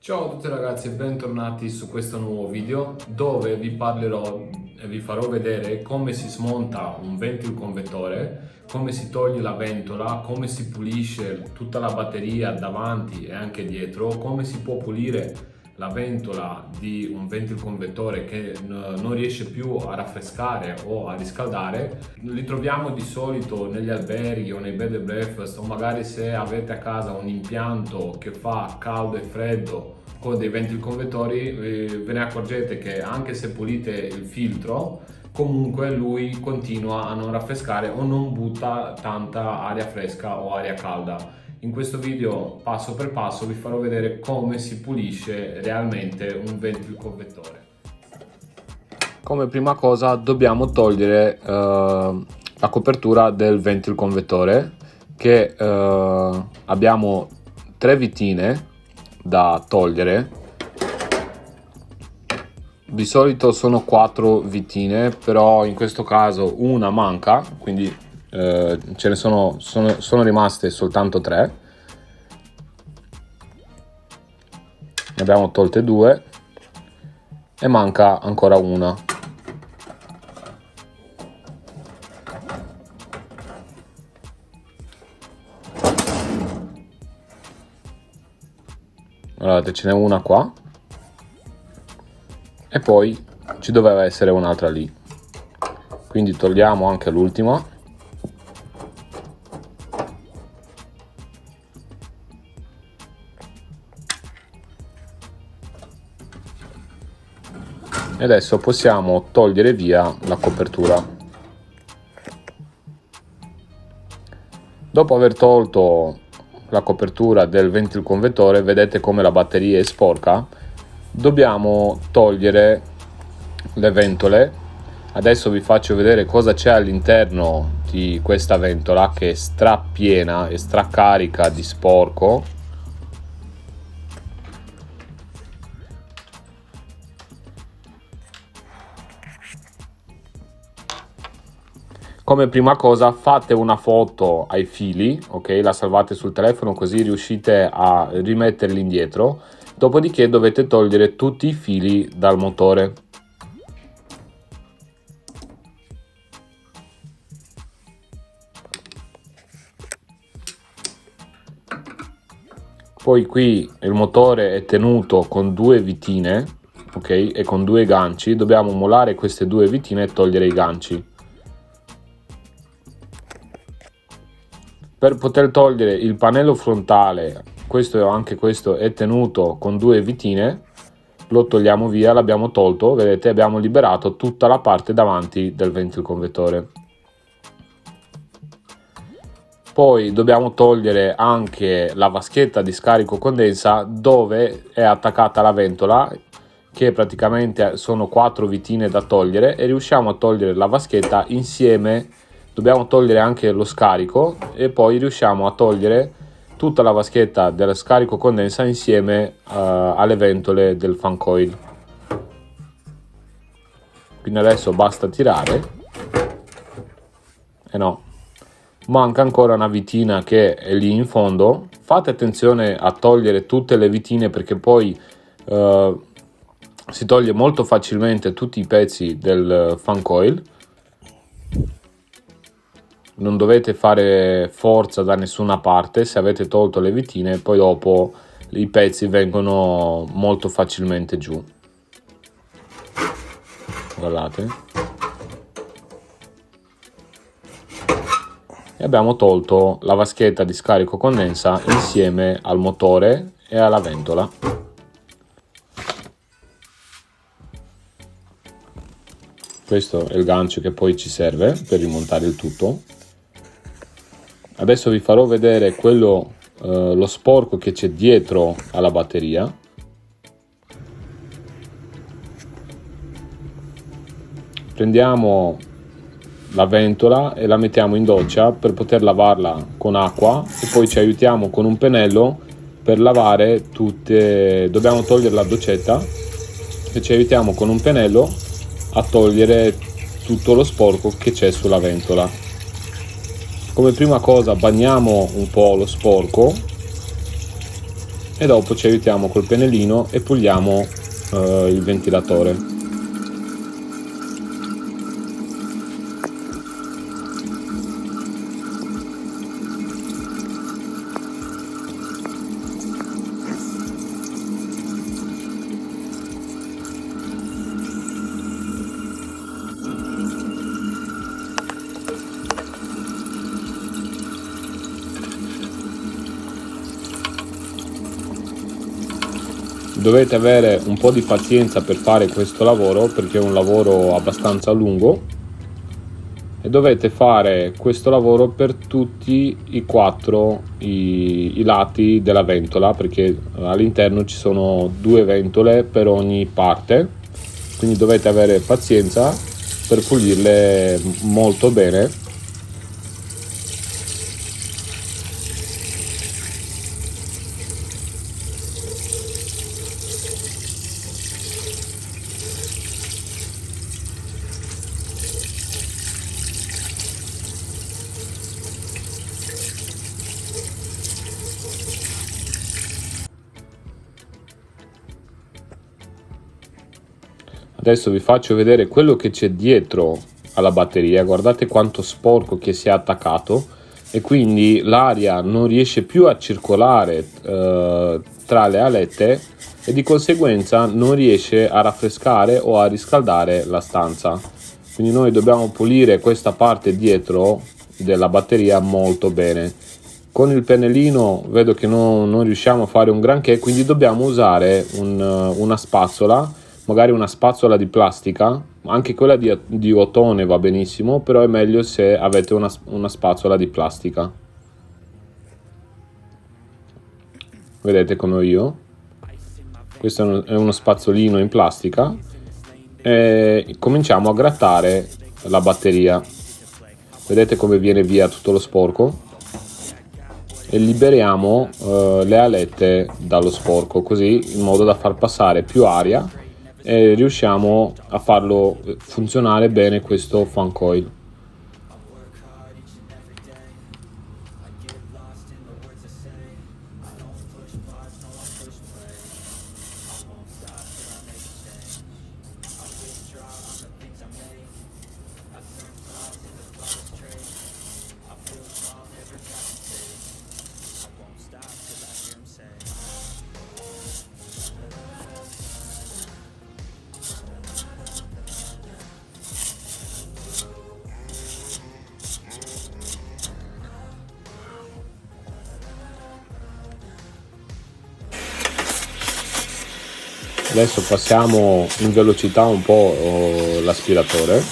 Ciao a tutti ragazzi e bentornati su questo nuovo video dove vi parlerò e vi farò vedere come si smonta un ventilconvettore, come si toglie la ventola, come si pulisce tutta la batteria davanti e anche dietro, come si può pulire la ventola di un ventilconvettore che non riesce più a raffrescare o a riscaldare. Li troviamo di solito negli alberghi o nei bed and breakfast, o magari se avete a casa un impianto che fa caldo e freddo con dei ventilconvettori, ve ne accorgete che anche se pulite il filtro comunque lui continua a non raffrescare o non butta tanta aria fresca o aria calda. In questo video passo per passo vi farò vedere come si pulisce realmente un ventilconvettore. Come prima cosa dobbiamo togliere la copertura del ventilconvettore, che abbiamo 3 vitine da togliere. Di solito sono 4 vitine, però in questo caso una manca, quindi ce ne sono rimaste soltanto 3. Ne abbiamo tolte 2 e manca ancora una. Guardate, ce n'è una qua e poi ci doveva essere un'altra lì, quindi togliamo anche l'ultima. E adesso possiamo togliere via la copertura. Dopo aver tolto la copertura del ventilconvettore, vedete come la batteria è sporca. Dobbiamo togliere le ventole. Adesso vi faccio vedere cosa c'è all'interno di questa ventola, che è strapiena e stracarica di sporco. Come prima cosa fate una foto ai fili, ok? La salvate sul telefono così riuscite a rimetterli indietro. Dopodiché dovete togliere tutti i fili dal motore. Poi qui il motore è tenuto con 2 vitine, ok? E con 2 ganci. Dobbiamo mollare queste 2 vitine e togliere i ganci. Per poter togliere il pannello frontale, anche questo è tenuto con 2 vitine, lo togliamo via, l'abbiamo tolto, vedete, abbiamo liberato tutta la parte davanti del ventilconvettore. Poi dobbiamo togliere anche la vaschetta di scarico condensa dove è attaccata la ventola, che praticamente sono 4 vitine da togliere, e riusciamo a togliere la vaschetta insieme. Dobbiamo togliere anche lo scarico e poi riusciamo a togliere tutta la vaschetta del scarico condensa insieme alle ventole del fan coil. Quindi adesso basta tirare. E no, manca ancora una vitina che è lì in fondo. Fate attenzione a togliere tutte le vitine, perché poi si toglie molto facilmente tutti i pezzi del fan coil. Non dovete fare forza da nessuna parte. Se avete tolto le vitine, poi dopo i pezzi vengono molto facilmente giù. Guardate. E abbiamo tolto la vaschetta di scarico condensa insieme al motore e alla ventola. Questo è il gancio che poi ci serve per rimontare il tutto. Adesso vi farò vedere lo sporco che c'è dietro alla batteria. Prendiamo la ventola e la mettiamo in doccia per poter lavarla con acqua, e poi ci aiutiamo con un pennello per lavare tutte. Dobbiamo togliere la doccetta e ci aiutiamo con un pennello a togliere tutto lo sporco che c'è sulla ventola. Come prima cosa bagniamo un po' lo sporco e dopo ci aiutiamo col pennellino e puliamo il ventilatore. Dovete avere un po' di pazienza per fare questo lavoro perché è un lavoro abbastanza lungo e dovete fare questo lavoro per tutti i quattro i lati della ventola, perché all'interno ci sono 2 ventole per ogni parte, quindi dovete avere pazienza per pulirle molto bene. Adesso vi faccio vedere quello che c'è dietro alla batteria. Guardate quanto sporco che si è attaccato, e quindi l'aria non riesce più a circolare tra le alette e di conseguenza non riesce a raffrescare o a riscaldare la stanza. Quindi noi dobbiamo pulire questa parte dietro della batteria molto bene. Con il pennellino vedo che non riusciamo a fare un granché, quindi dobbiamo usare una spazzola, magari una spazzola di plastica, anche quella di ottone va benissimo, però è meglio se avete una spazzola di plastica. Vedete come ho io? Questo è uno spazzolino in plastica e cominciamo a grattare la batteria. Vedete come viene via tutto lo sporco? E liberiamo le alette dallo sporco, così in modo da far passare più aria e riusciamo a farlo funzionare bene questo fan coil. Adesso passiamo in velocità un po' l'aspiratore.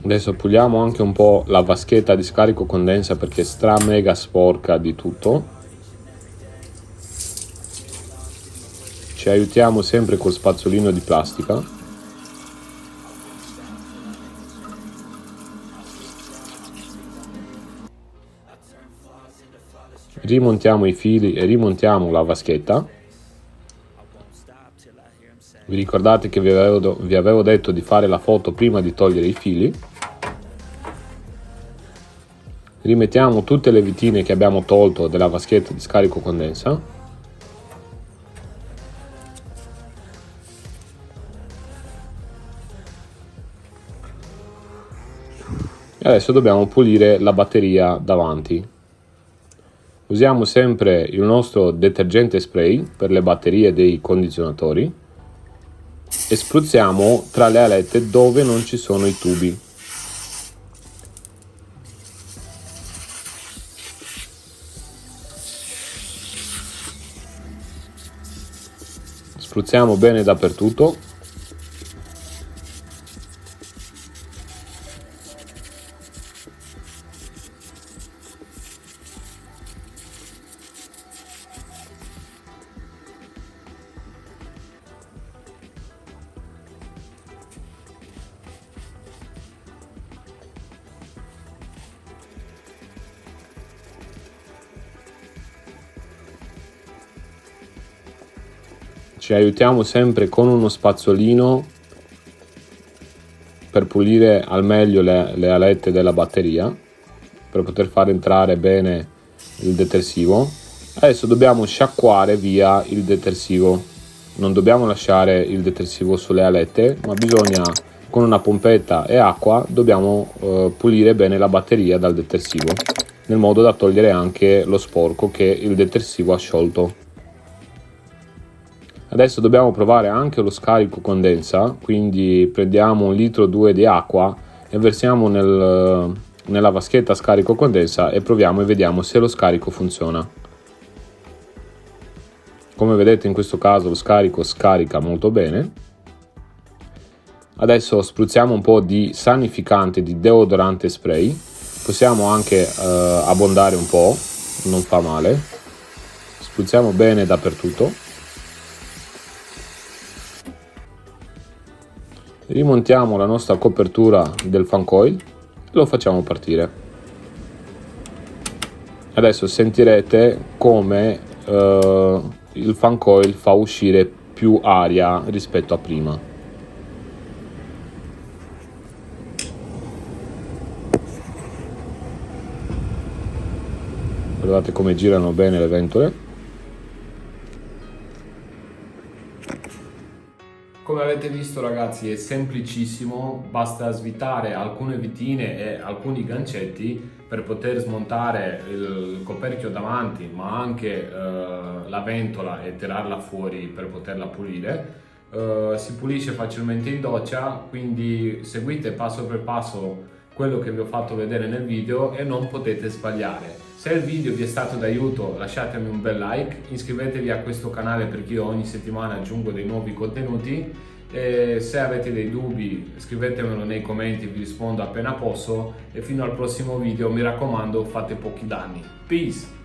Adesso puliamo anche un po' la vaschetta di scarico condensa perché è stra mega sporca di tutto. Ci aiutiamo sempre col spazzolino di plastica. Rimontiamo i fili e rimontiamo la vaschetta. Vi ricordate che vi avevo detto di fare la foto prima di togliere i fili. Rimettiamo tutte le vitine che abbiamo tolto della vaschetta di scarico condensa. E adesso dobbiamo pulire la batteria davanti. Usiamo sempre il nostro detergente spray per le batterie dei condizionatori e spruzziamo tra le alette dove non ci sono i tubi. Spruzziamo bene dappertutto. ci aiutiamo sempre con uno spazzolino per pulire al meglio le alette della batteria, per poter far entrare bene il detersivo. Adesso dobbiamo sciacquare via il detersivo, non dobbiamo lasciare il detersivo sulle alette, ma bisogna, con una pompetta e acqua, dobbiamo pulire bene la batteria dal detersivo, nel modo da togliere anche lo sporco che il detersivo ha sciolto. Adesso dobbiamo provare anche lo scarico condensa, quindi prendiamo 1,2 litri di acqua e versiamo nella vaschetta scarico condensa e proviamo e vediamo se lo scarico funziona. Come vedete in questo caso lo scarico scarica molto bene. Adesso spruzziamo un po' di sanificante, di deodorante spray, possiamo anche abbondare un po', non fa male. Spruzziamo bene dappertutto. Rimontiamo la nostra copertura del fan coil e lo facciamo partire. Adesso sentirete come il fan coil fa uscire più aria rispetto a prima. Guardate come girano bene le ventole. Come avete visto ragazzi, è semplicissimo, basta svitare alcune vitine e alcuni gancetti per poter smontare il coperchio davanti, ma anche la ventola e tirarla fuori per poterla pulire. Si pulisce facilmente in doccia, quindi seguite passo per passo quello che vi ho fatto vedere nel video e non potete sbagliare. Se il video vi è stato d'aiuto lasciatemi un bel like, iscrivetevi a questo canale perché io ogni settimana aggiungo dei nuovi contenuti e se avete dei dubbi scrivetemelo nei commenti, vi rispondo appena posso e fino al prossimo video mi raccomando fate pochi danni. Peace!